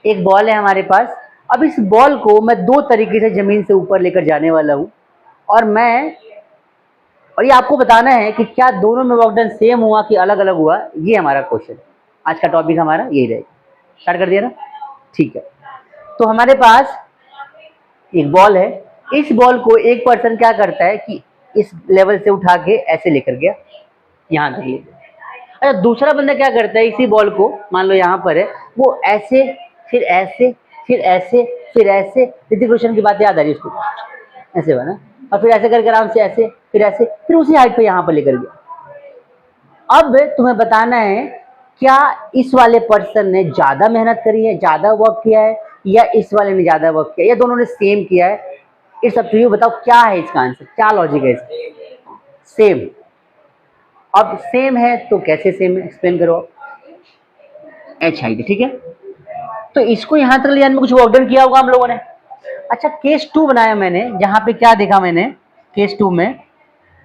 एक बॉल है हमारे पास। अब इस बॉल को मैं दो तरीके से जमीन से ऊपर लेकर जाने वाला हूँ, और ये आपको बताना है कि क्या दोनों में वर्क डन सेम हुआ कि अलग अलग हुआ। ये हमारा क्वेश्चन, आज का टॉपिक हमारा यही रहेगा। स्टार्ट कर दिया ना, ठीक है। तो हमारे पास एक बॉल है, इस बॉल को एक पर्सन क्या करता है कि इस लेवल से उठा के ऐसे लेकर गया, यहाँ तक ले गया। अच्छा, दूसरा बंदा क्या करता है, इसी बॉल को मान लो यहाँ पर है, वो ऐसे फिर ऐसे फिर ऐसे फिर ऐसे, ऋतिक रोशन की बात याद आ रही है उसको, ऐसे बना, और फिर ऐसे करके आराम से ऐसे फिर ऐसे फिर उसी हाइट पे यहाँ पर लेकर गया। अब तुम्हें बताना है क्या इस वाले पर्सन ने ज्यादा मेहनत करी है, ज्यादा वर्क किया है, या इस वाले ने ज्यादा वर्क किया, या दोनों ने सेम किया है। इस सब चीजों बताओ क्या है इसका आंसर, क्या लॉजिक है इसका। सेम। अब सेम है तो कैसे सेम है, एक्सप्लेन करो। एच हाइट, ठीक है। तो इसको यहां तक ले जाने में कुछ वर्क डन किया होगा हम लोगों ने। अच्छा, केस 2 बनाया मैंने, जहां पे क्या देखा मैंने केस 2 में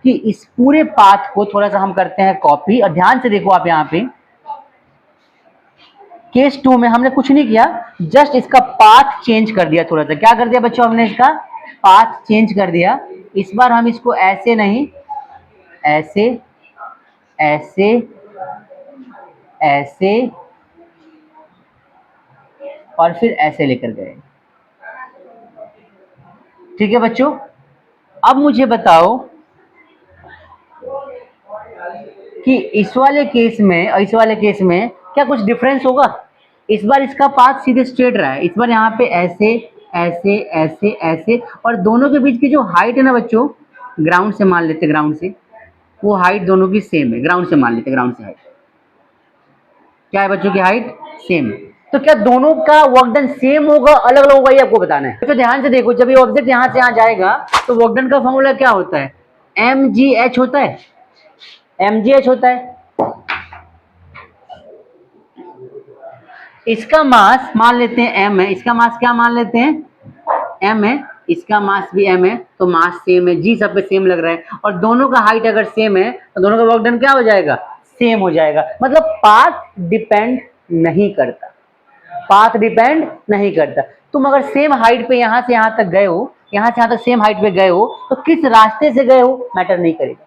कि इस पूरे पाथ को थोड़ा सा हम करते हैं कॉपी, और ध्यान से देखो आप यहाँ पे केस 2 में हमने कुछ नहीं किया, जस्ट इसका पाथ चेंज कर दिया थोड़ा सा। क्या कर दिया बच्चों, हमने इसका पाथ चेंज कर दिया। इस बार हम इसको ऐसे नहीं, ऐसे ऐसे ऐसे और फिर ऐसे लेकर गए। ठीक है बच्चों, अब मुझे बताओ कि इस वाले केस में और इस वाले केस में क्या कुछ डिफरेंस होगा। इस बार इसका पाथ सीधे स्ट्रेट रहा है, इस बार यहाँ पे ऐसे ऐसे ऐसे ऐसे, और दोनों के बीच की जो हाइट है ना बच्चों, ग्राउंड से मान लेते, ग्राउंड से वो हाइट दोनों की सेम है, ग्राउंड से मान लेते, ग्राउंड से हाइट क्या है बच्चों की हाइट सेम है। तो क्या दोनों का वर्क डन सेम होगा अलग अलग होगा, ये आपको बताना है। तो ध्यान से देखो, जब ये ऑब्जेक्ट यहाँ से यहाँ जाएगा तो वर्क डन का फॉर्मूला क्या होता है, mgh होता है, mgh होता है। इसका मास मान लेते हैं m है, इसका मास क्या मान लेते हैं m है, इसका मास भी m है, तो मास सेम है, g सब पे सेम लग रहा है, और दोनों का हाइट अगर सेम है तो दोनों का वर्क डन क्या हो जाएगा, सेम हो जाएगा। मतलब पाथ डिपेंड नहीं करता, पाथ डिपेंड नहीं करता। तुम अगर सेम हाइट पे यहां से यहां तक गए हो, यहां से यहां तक सेम हाइट पे गए हो, तो किस रास्ते से गए हो मैटर नहीं करेगा।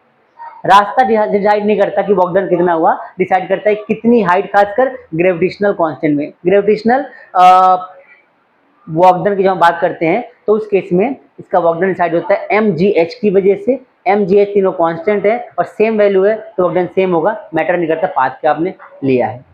रास्ता डिसाइड नहीं करता कि वर्क डन कितना हुआ, डिसाइड करता है कितनी हाइट, खासकर ग्रेविटेशनल कांस्टेंट में। ग्रेविटेशनल वर्क डन की जब हम बात करते हैं तो उस केस में इसका वर्क डन डिसाइड होता है mgh की वजह से। mgh तीनों कांस्टेंट है और सेम वैल्यू है, तो वर्क डन सेम होगा, मैटर नहीं करता पाथ क्या आपने लिया है।